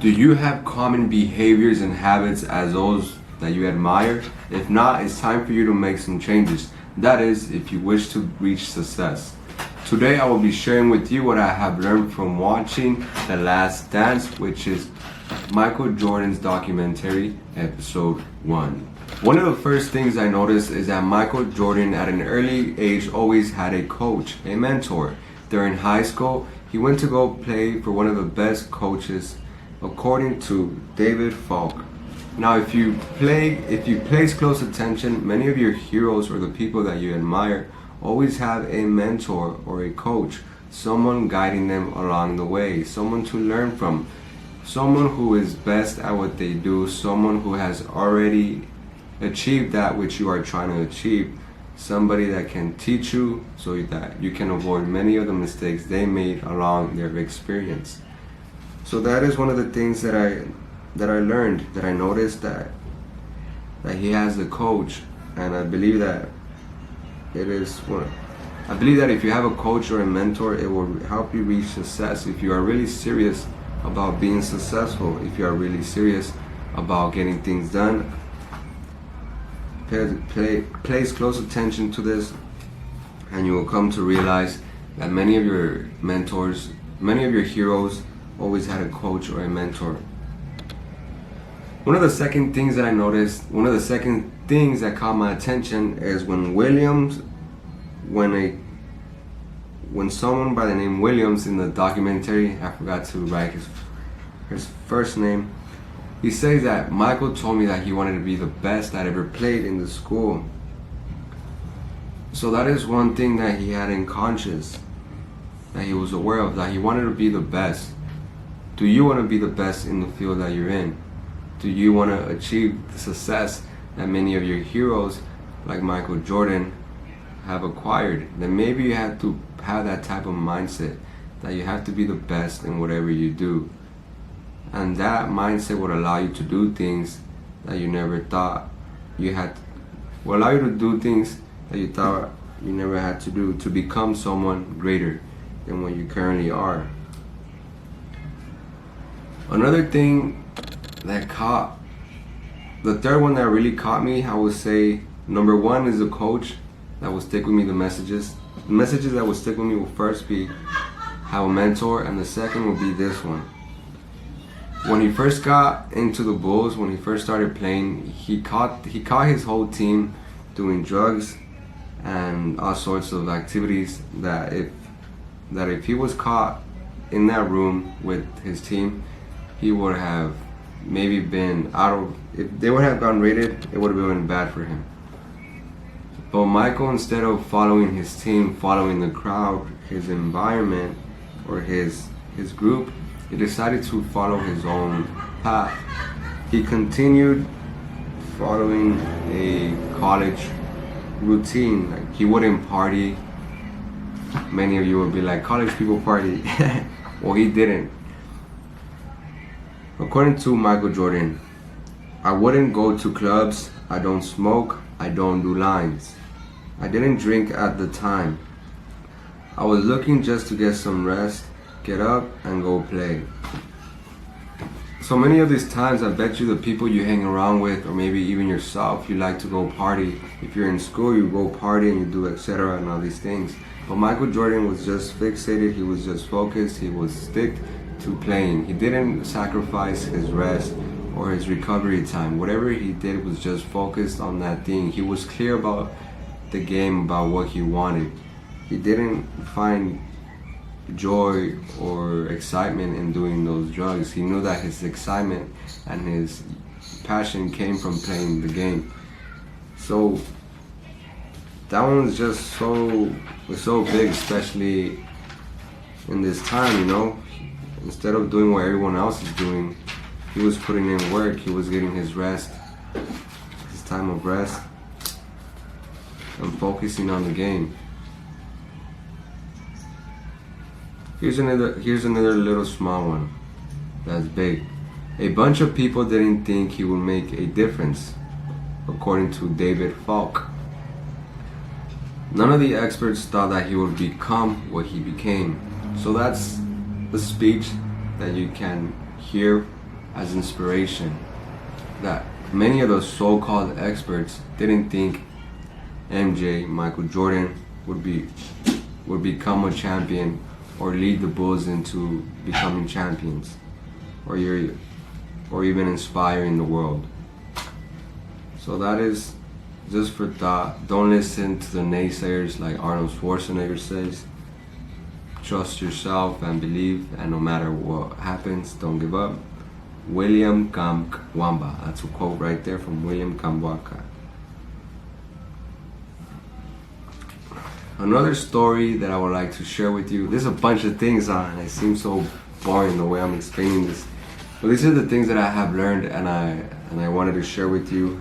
Do you have common behaviors and habits as those that you admire? If not, it's time for you to make some changes. That is, if you wish to reach success. Today I will be sharing with you what I have learned from watching The Last Dance, which is Michael Jordan's documentary, episode 1. One of the first things I noticed is that Michael Jordan at an early age always had a coach, a mentor. During high school, he went to go play for one of the best coaches, according to David Falk. Now, if you place close attention, many of your heroes or the people that you admire always have a mentor or a coach, someone guiding them along the way, someone to learn from, someone who is best at what they do, someone who has already achieved that which you are trying to achieve, somebody that can teach you so that you can avoid many of the mistakes they made along their experience. So that is one of the things that I learned, that I noticed that he has a coach, and I believe that I believe that if you have a coach or a mentor, it will help you reach success. If you are really serious about being successful, if you are really serious about getting things done, place close attention to this, and you will come to realize that many of your mentors, many of your heroes always had a coach or a mentor. One of the second things that I noticed, one of the second things that caught my attention is when someone by the name Williams in the documentary, I forgot to write his first name, he says that Michael told me that he wanted to be the best that ever played in the school. So that is one thing that he had in conscious, that he was aware of, that he wanted to be the best. Do you want to be the best in the field that you're in? Do you want to achieve the success that many of your heroes, like Michael Jordan, have acquired? Then maybe you have to have that type of mindset, that you have to be the best in whatever you do. And that mindset would allow you to do things that you never thought you had, will allow you to do things that you thought you never had to do, to become someone greater than what you currently are. Another thing that the third one that really caught me, I would say number one is the coach that will stick with me. The messages that will stick with me will first be have a mentor, and the second will be this one. When he first got into the Bulls, when he first started playing, he caught his whole team doing drugs and all sorts of activities that if he was caught in that room with his team, he would have maybe been if they would have gotten raided, it would have been bad for him. But Michael, instead of following his team, following the crowd, his environment, or his group, he decided to follow his own path. He continued following a college routine. Like, he wouldn't party. Many of you would be like, college people party. Well, he didn't. According to Michael Jordan, I wouldn't go to clubs, I don't smoke, I don't do lines. I didn't drink at the time. I was looking just to get some rest, get up and go play. So many of these times, I bet you the people you hang around with, or maybe even yourself, you like to go party. If you're in school, you go party and you do etc. and all these things. But Michael Jordan was just fixated, he was just focused, he was stick to playing. He didn't sacrifice his rest or his recovery time. Whatever he did was just focused on that thing. He was clear about the game, about what he wanted. He didn't find joy or excitement in doing those drugs. He knew that his excitement and his passion came from playing the game. So that one was just so big, especially in this time, you know. Instead of doing what everyone else is doing, he was putting in work. He was getting his rest, his time of rest, and focusing on the game. Here's another little small one that's big. A bunch of people didn't think he would make a difference, according to David Falk. None of the experts thought that he would become what he became. So that's the speech that you can hear as inspiration. That many of the so-called experts didn't think MJ, Michael Jordan, would become a champion or lead the Bulls into becoming champions, or even inspiring the world. So that is just for thought. Don't listen to the naysayers like Arnold Schwarzenegger says. Trust yourself and believe, and no matter what happens, don't give up. William Kamkwamba. That's a quote right there from William Kamkwamba. Another story that I would like to share with you. There's a bunch of things on, and it seems so boring the way I'm explaining this. But these are the things that I have learned, and I wanted to share with you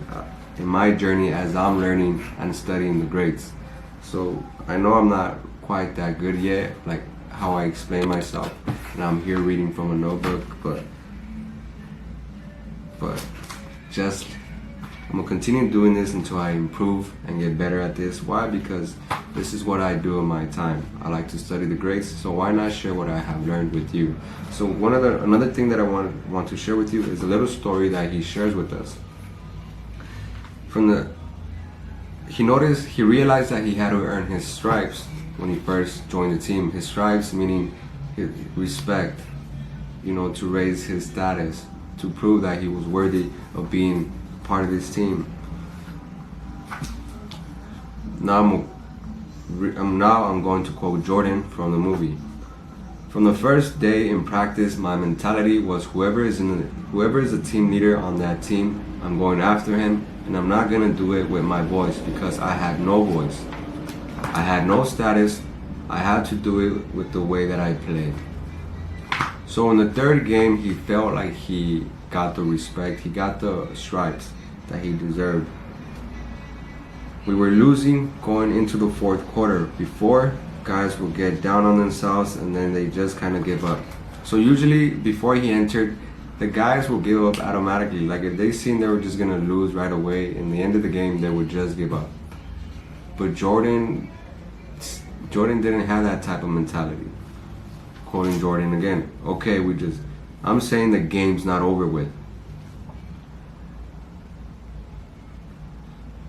in my journey as I'm learning and studying the greats. So I know I'm not quite that good yet, like how I explain myself, and I'm here reading from a notebook, but just I'm gonna continue doing this until I improve and get better at this. Why? Because this is what I do in my time. I like to study the greats, so why not share what I have learned with you? So another thing that I want to share with you is a little story that he shares with us. He realized that he had to earn his stripes when he first joined the team. His stripes meaning his respect, to raise his status, to prove that he was worthy of being part of this team. Now I'm going to quote Jordan from the movie. From the first day in practice, my mentality was whoever is a team leader on that team, I'm going after him, and I'm not gonna do it with my voice because I had no voice. I had no status. I had to do it with the way that I played. So in the third game, he felt like he got the respect, he got the stripes that he deserved. We were losing going into the fourth quarter. Before, guys would get down on themselves and then they just kind of give up. So usually before he entered, the guys will give up automatically. Like if they seen they were just gonna lose right away, in the end of the game, they would just give up. But Jordan didn't have that type of mentality. Quoting Jordan again, okay, I'm saying the game's not over with.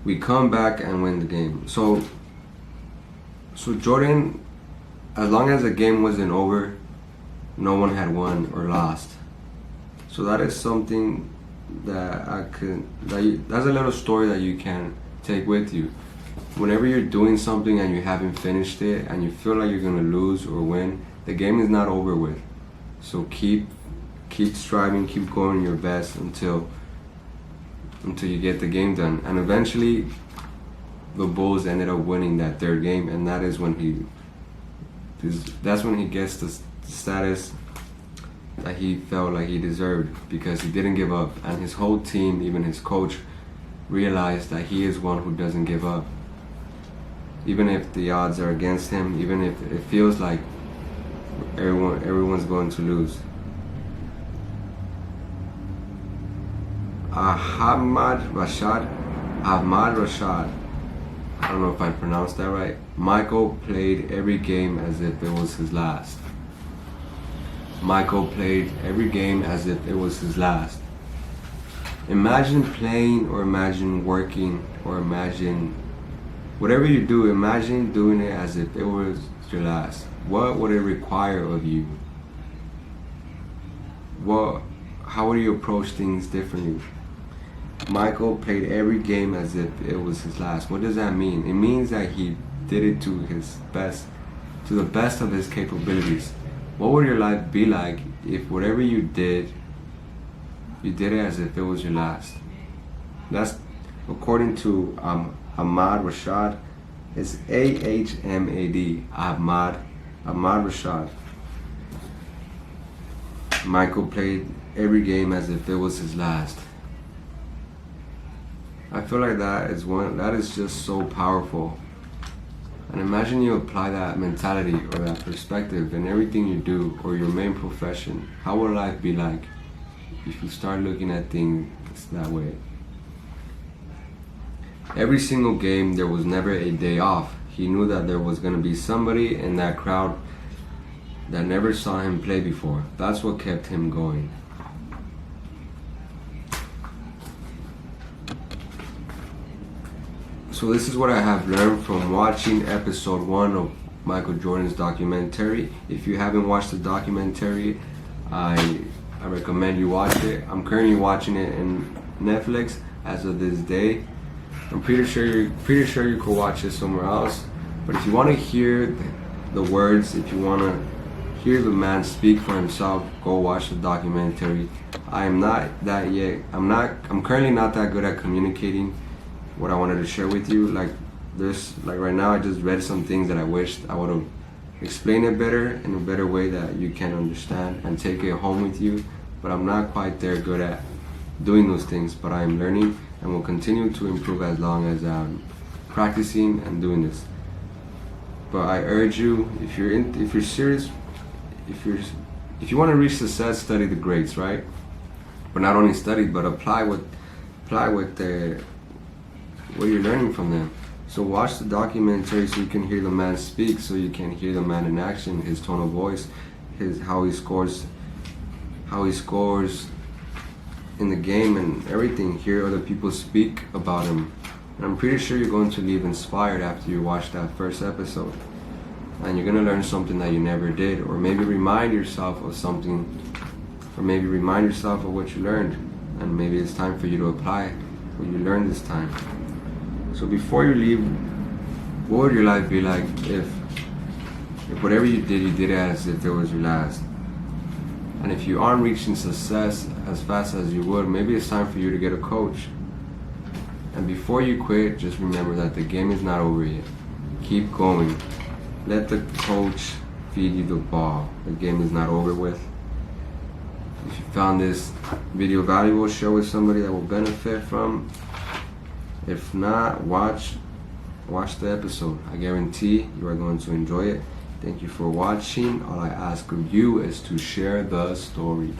We come back and win the game. So Jordan, as long as the game wasn't over, no one had won or lost. So that is something that that's a little story that you can take with you. Whenever you're doing something and you haven't finished it and you feel like you're gonna lose or win, the game is not over with. So keep striving, keep going your best until you get the game done. And eventually the Bulls ended up winning that third game, and that is when that's when he gets the status that he felt like he deserved, because he didn't give up, and his whole team, even his coach, realized that he is one who doesn't give up. Even if the odds are against him, even if it feels like everyone's going to lose. Ahmad Rashad, I don't know if I pronounced that right. Michael played every game as if it was his last. Michael played every game as if it was his last. Imagine playing, or imagine working, or imagine whatever you do, imagine doing it as if it was your last. What would it require of you? How would you approach things differently? Michael played every game as if it was his last. What does that mean? It means that he did it to the best of his capabilities. What would your life be like if whatever you did it as if it was your last? That's according to Ahmad Rashad. It's Ahmad. Ahmad Rashad. Michael played every game as if it was his last. I feel like that is just so powerful. And imagine you apply that mentality or that perspective in everything you do, or your main profession. How would life be like if you start looking at things that way? Every single game, there was never a day off. He knew that there was going to be somebody in that crowd that never saw him play before. That's what kept him going. So this is what I have learned from watching episode 1 of Michael Jordan's documentary. If you haven't watched the documentary, I recommend you watch it. I'm currently watching it in Netflix as of this day. I'm pretty sure you could watch it somewhere else. But if you want to hear the words, if you want to hear the man speak for himself, go watch the documentary. I'm currently not that good at communicating what I wanted to share with you. Like right now, I just read some things that I wished I would have explained it better in a better way that you can understand and take it home with you. But I'm not quite there good at doing those things. But I am learning and will continue to improve as long as I'm practicing and doing this. But I urge you, if you're serious, if you want to reach success, study the greats, right? But not only study, but apply what you're learning from them. So watch the documentary so you can hear the man speak, so you can hear the man in action, his tone of voice, how he scores in the game and everything. Hear other people speak about him. And I'm pretty sure you're going to leave inspired after you watch that first episode. And you're gonna learn something that you never did, or maybe remind yourself of something, or maybe remind yourself of what you learned, and maybe it's time for you to apply what you learned this time. So before you leave, what would your life be like if whatever you did it as if it was your last? And if you aren't reaching success as fast as you would, maybe it's time for you to get a coach. And before you quit, just remember that the game is not over yet. Keep going. Let the coach feed you the ball. The game is not over with. If you found this video valuable, share with somebody that will benefit from. If not, watch the episode. I guarantee you are going to enjoy it. Thank you for watching. All I ask of you is to share the story.